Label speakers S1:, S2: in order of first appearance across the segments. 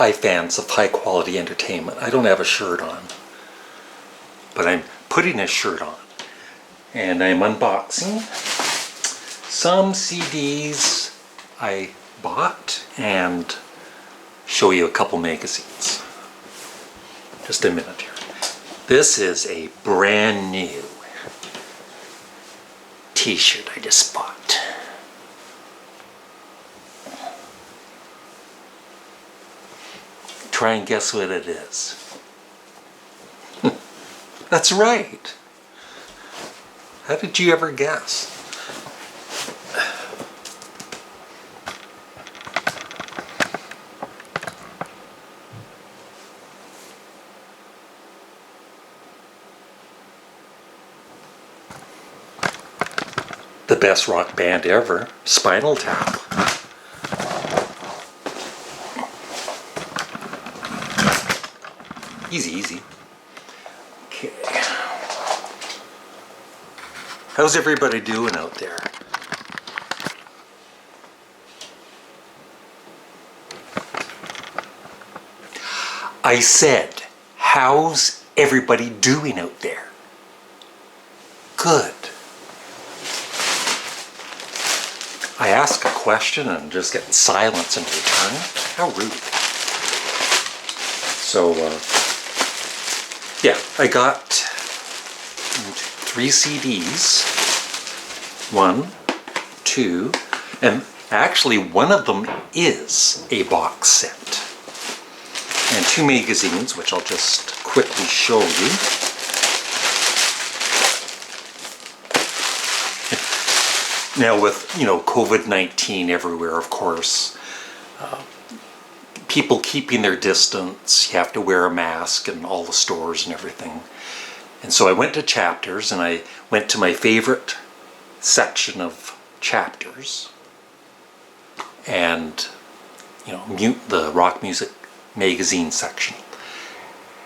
S1: hi fans of high quality entertainment. I don't have a shirt on, but I'm putting a shirt on. And I'm unboxing some CDs I bought and show you a couple magazines. Just a minute here. This is a brand new t-shirt I just bought. Try and guess what it is. That's right. How did you ever guess? The best rock band ever, Spinal Tap. Easy, easy. Okay. How's everybody doing out there? I said, how's everybody doing out there? Good. I ask a question and just get silence in return. How rude. So, yeah, I got 3 CDs. 1, 2, and actually one of them is a box set. And 2 magazines, which I'll just quickly show you. Now with, COVID-19 everywhere, of course, people keeping their distance, you have to wear a mask in all the stores and everything. And so I went to Chapters, and I went to my favorite section of Chapters, and, the rock music magazine section.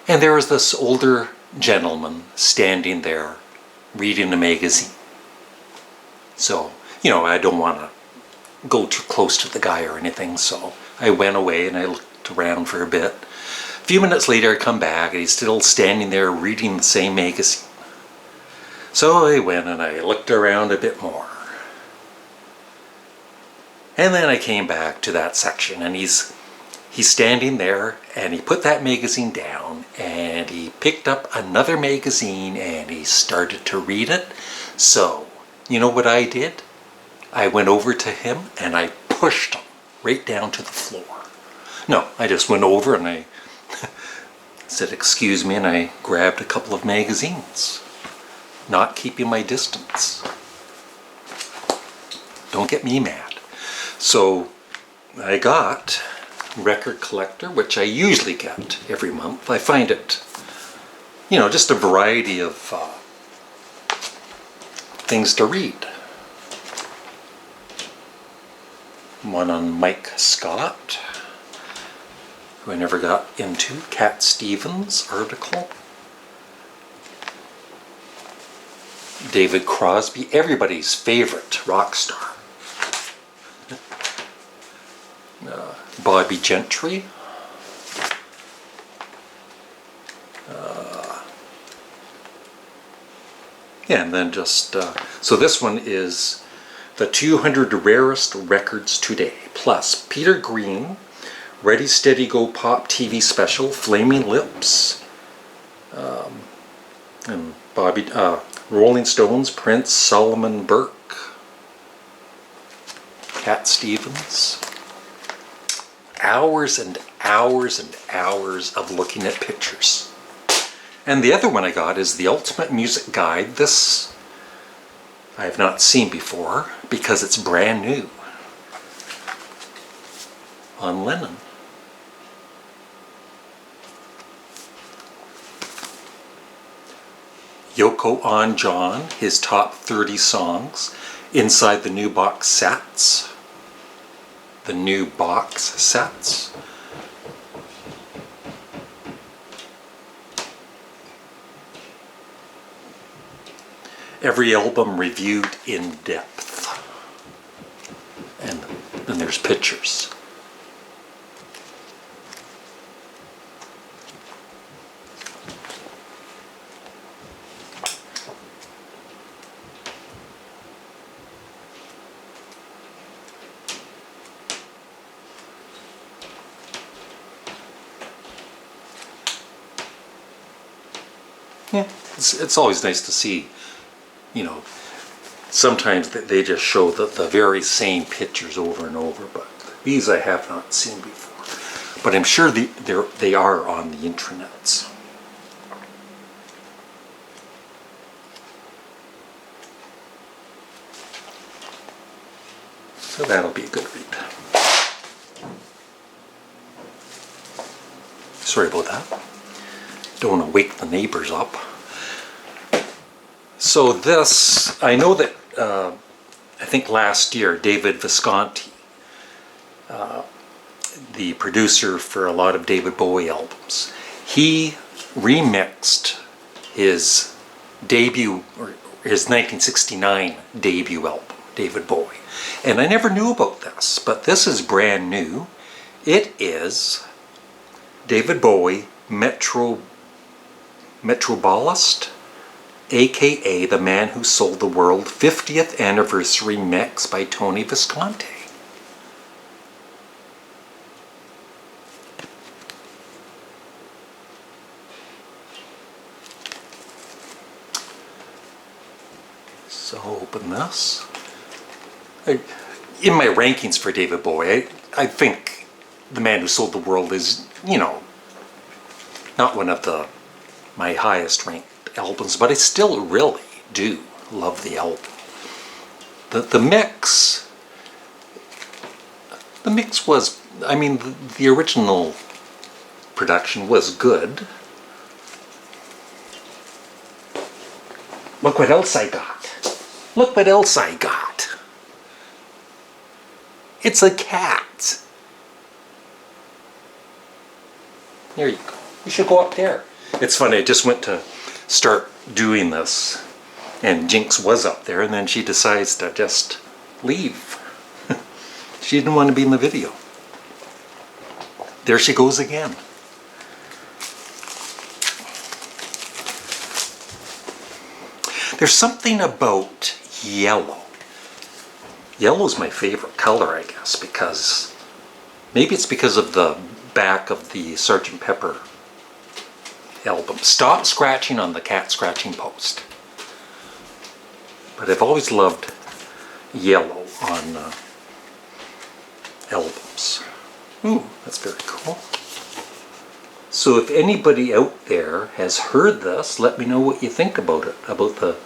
S1: And there was this older gentleman standing there reading the magazine. So, I don't want to go too close to the guy or anything, so I went away and I looked around for a bit. A few minutes later I come back and he's still standing there reading the same magazine. So I went and I looked around a bit more. And then I came back to that section, and he's standing there, and he put that magazine down and he picked up another magazine and he started to read it. So, you know what I did? I went over to him and I pushed him right down to the floor. No, I just went over and I said, "Excuse me," and I grabbed a couple of magazines, not keeping my distance. Don't get me mad. So I got Record Collector, which I usually get every month. I find it, just a variety of things to read. One on Mike Scott, who I never got into. Cat Stevens article. David Crosby, everybody's favorite rock star. Bobby Gentry. Yeah, and then just, so this one is the 200 rarest records today, plus Peter Green, Ready Steady Go Pop TV special, Flaming Lips, and Rolling Stones, Prince, Solomon Burke, Cat Stevens. Hours and hours and hours of looking at pictures. And the other one I got is the Ultimate Music Guide. This I have not seen before because it's brand new. On Lennon. Yoko on John, his top 30 songs inside the new box sets. The new box sets. Every album reviewed in depth. And then there's pictures. It's always nice to see, you know, sometimes they just show the very same pictures over and over, but these I have not seen before. But I'm sure they are on the intranets. So that'll be a good read. Sorry about that. Don't want to wake the neighbors up. So this, I know that, I think last year, David Visconti, the producer for a lot of David Bowie albums, he remixed his debut, or his 1969 debut album, David Bowie. And I never knew about this, but this is brand new. It is David Bowie Metrobolist, aka The Man Who Sold the World 50th Anniversary Mix by Tony Visconti. So open this. In my rankings for David Bowie, I think The Man Who Sold the World is, you know, not one of my highest ranked albums, but I still really do love the album. The mix was, I mean, the original production was good. Look what else I got. Look what else I got. It's a cat. There you go. You should go up there. It's funny, I just went to start doing this and Jinx was up there and then she decides to just leave. She didn't want to be in the video. There she goes again. There's something about yellow. Yellow's my favorite color, I guess, because maybe it's because of the back of the Sgt. Pepper album. Stop scratching on the cat scratching post. But I've always loved yellow on albums. Ooh, that's very cool. So if anybody out there has heard this, let me know what you think about it, about the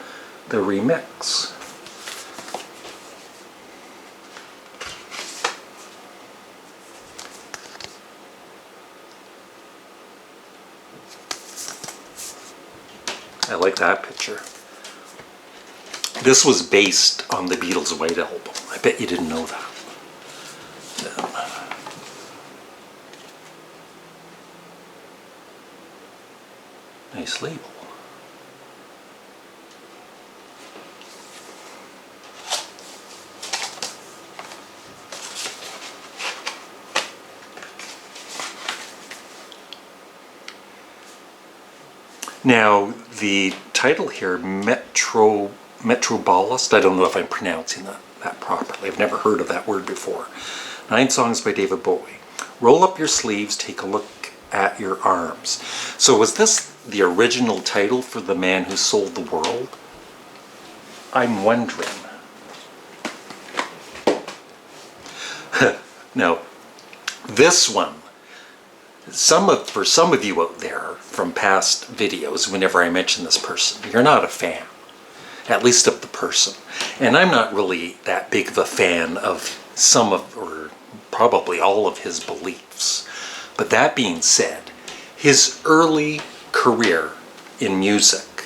S1: remix. I like that picture. This was based on the Beatles' White Album. I bet you didn't know that. Nice label. Now, the title here, Metrobolist, I don't know if I'm pronouncing that properly. I've never heard of that word before. 9 songs by David Bowie. Roll up your sleeves, take a look at your arms. So was this the original title for The Man Who Sold the World? I'm wondering. Now, this one, for some of you out there from past videos, whenever I mention this person, you're not a fan, at least of the person. And I'm not really that big of a fan of some of, or probably all of his beliefs. But that being said, his early career in music,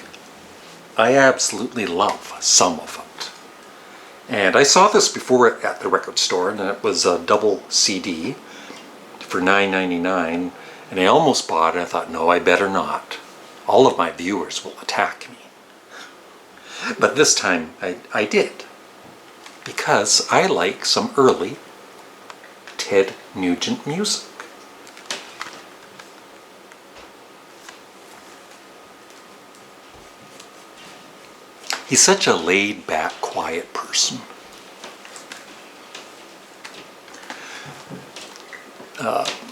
S1: I absolutely love some of it. And I saw this before at the record store, and it was a double CD for $9.99, and I almost bought it. I thought, no, I better not. All of my viewers will attack me. But this time I did, because I like some early Ted Nugent music. He's such a laid-back, quiet person.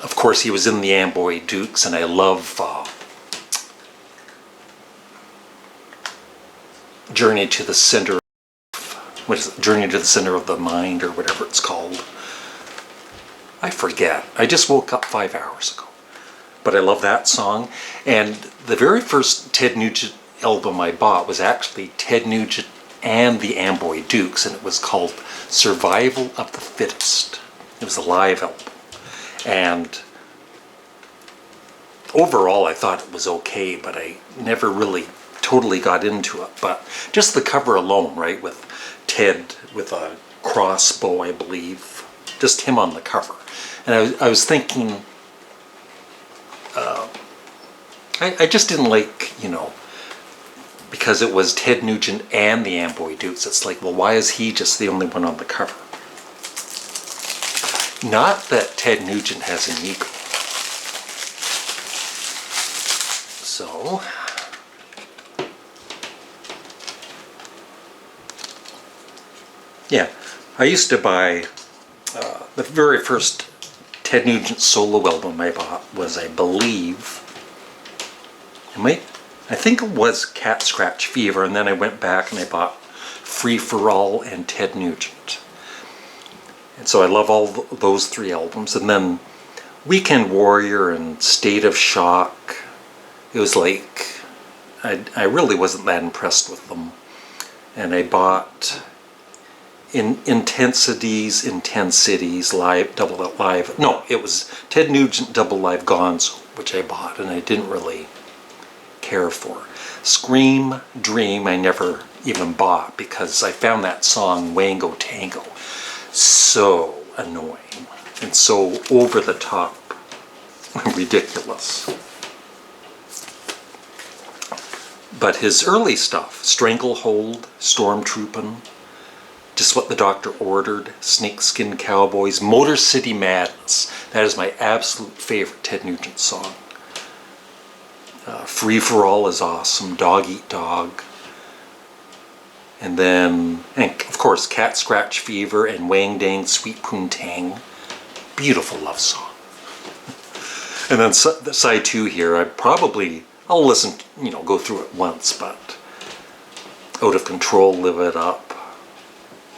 S1: Of course, he was in the Amboy Dukes, and I love Journey to the Center, what is it? Journey to the Center of the Mind, or whatever it's called. I forget. I just woke up 5 hours ago. But I love that song. And the very first Ted Nugent album I bought was actually Ted Nugent and the Amboy Dukes, and it was called Survival of the Fittest. It was a live album. And overall I thought it was okay, but I never really totally got into it. But just the cover alone, right, with Ted with a crossbow, I believe, just him on the cover. And I was thinking, I just didn't like, you know, because it was Ted Nugent and the Amboy Dukes. It's like, well, why is he just the only one on the cover? Not that Ted Nugent has an ego. So, yeah, I used to buy, the very first Ted Nugent solo album I bought was, I believe, I think it was Cat Scratch Fever, and then I went back and I bought Free for All and Ted Nugent. And so I love all those three albums. And then Weekend Warrior and State of Shock, it was like, I really wasn't that impressed with them. And I bought Intensities, live, double live. No, it was Ted Nugent Double Live Gonzo, which I bought, and I didn't really care for. Scream Dream I never even bought because I found that song Wango Tango so annoying and so over the top ridiculous. But his early stuff, Stranglehold, Stormtroopin', Just What the Doctor Ordered, Snakeskin Cowboys, Motor City Madness, that is my absolute favorite Ted Nugent song. Free for All is awesome, Dog Eat Dog. And then, and of course, Cat Scratch Fever and Wang Dang Sweet Poontang. Beautiful love song. And then side 2 here, I'll listen, you know, go through it once, but Out of Control, Live It Up.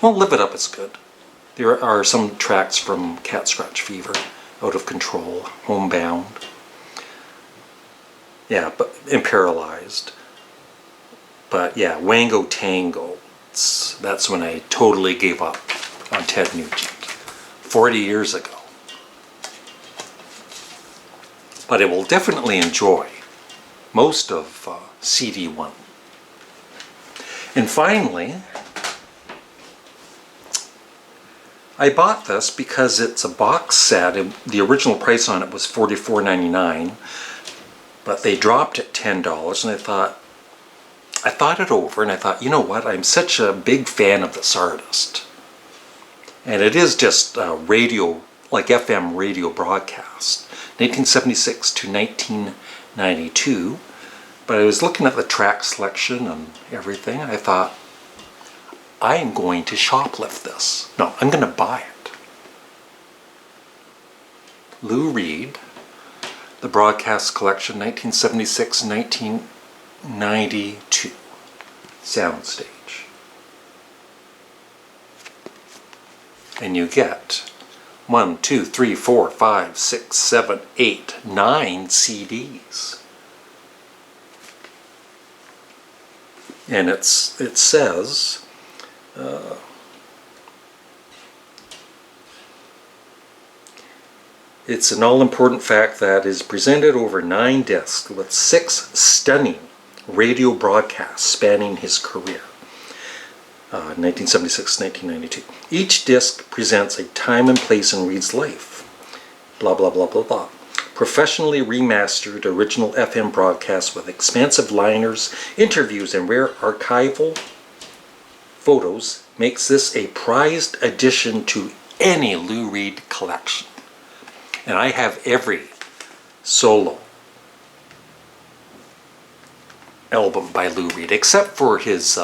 S1: Well, Live It Up is good. There are some tracks from Cat Scratch Fever, Out of Control, Homebound. Yeah, and Paralyzed. But yeah, Wango Tango, that's when I totally gave up on Ted Nugent. 40 years ago. But I will definitely enjoy most of CD 1. And finally, I bought this because it's a box set. The original price on it was $44.99, but they dropped it $10, and I thought it over, and I thought, you know what, I'm such a big fan of this artist. And it is just radio, like FM radio broadcast, 1976 to 1992. But I was looking at the track selection and everything, and I thought, I am going to shoplift this. No, I'm going to buy it. Lou Reed, the broadcast collection, 1976-1992, soundstage. And you get 1, 2, 3, 4, 5, 6, 7, 8, 9 CDs. And it says, it's an all-important fact that is presented over 9 discs with 6 stunning radio broadcasts spanning his career, 1976-1992. Each disc presents a time and place in Reed's life, blah, blah, blah, blah, blah. Professionally remastered original FM broadcasts with expansive liners, interviews, and rare archival photos makes this a prized addition to any Lou Reed collection. And I have every solo album by Lou Reed, except for his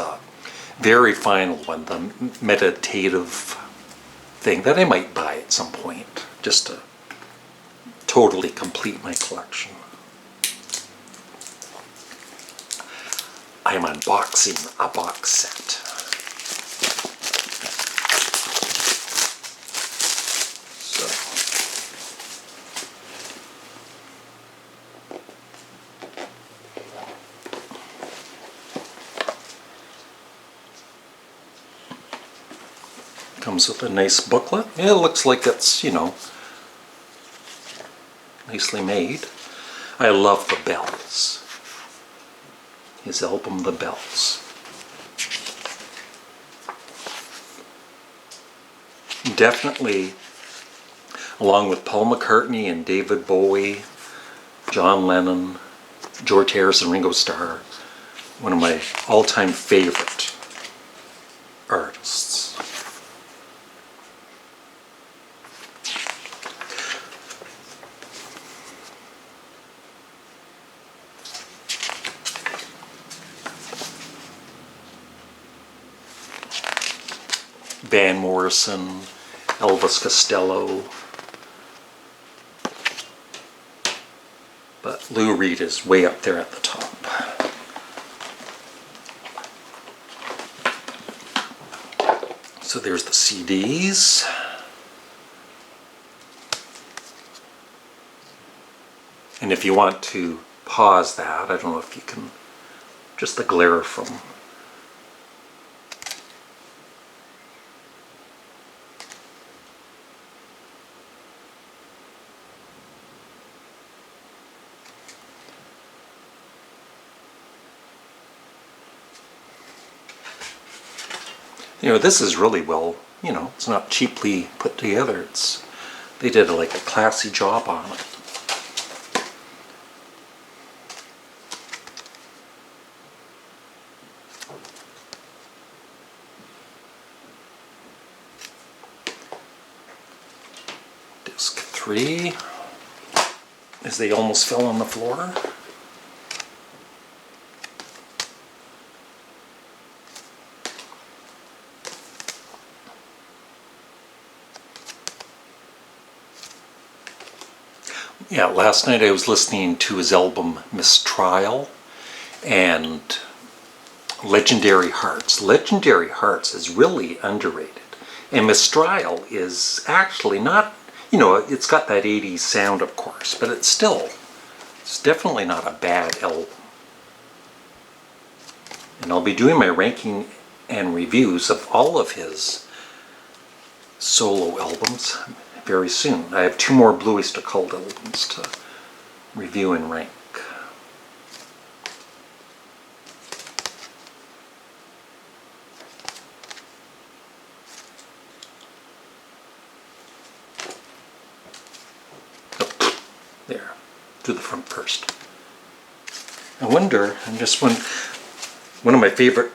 S1: very final one, the meditative thing that I might buy at some point, just to totally complete my collection. I'm unboxing a box set. Comes with a nice booklet. Yeah, it looks like it's, you know, nicely made. I love the bells. His album, The Bells. Definitely, along with Paul McCartney and David Bowie, John Lennon, George Harrison, Ringo Starr, one of my all-time favorite artists. Van Morrison, Elvis Costello, but Lou Reed is way up there at the top. So there's the CDs. And if you want to pause that, I don't know if you can, just the glare from this is really well, it's not cheaply put together. They did like a classy job on it. Disc 3, as they almost fell on the floor. Yeah, last night I was listening to his album Mistrial and Legendary Hearts. Legendary Hearts is really underrated. And Mistrial is actually not, it's got that 80s sound, of course, but it's definitely not a bad album. And I'll be doing my ranking and reviews of all of his solo albums very soon. I have 2 more Blue Oyster Cult albums to review and rank. Oh, there, do the front first. I wonder, one of my favorite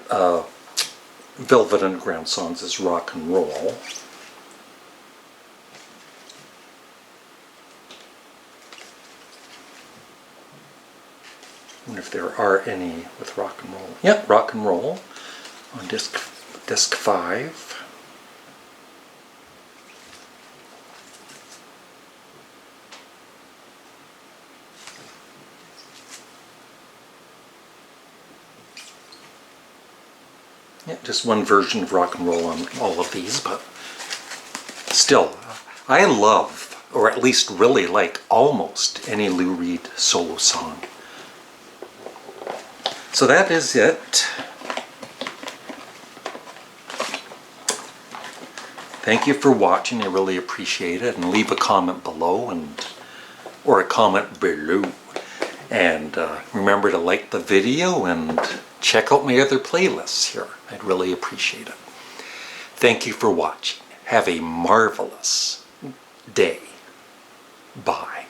S1: Velvet Underground songs is Rock and Roll. I wonder if there are any with Rock and Roll. Yep, Rock and Roll on disc 5. Yeah, just one version of Rock and Roll on all of these, but still, I love, or at least really like, almost any Lou Reed solo song. So that is it. Thank you for watching. I really appreciate it. And leave a comment below, or a comment below. And remember to like the video and check out my other playlists here. I'd really appreciate it. Thank you for watching. Have a marvelous day. Bye.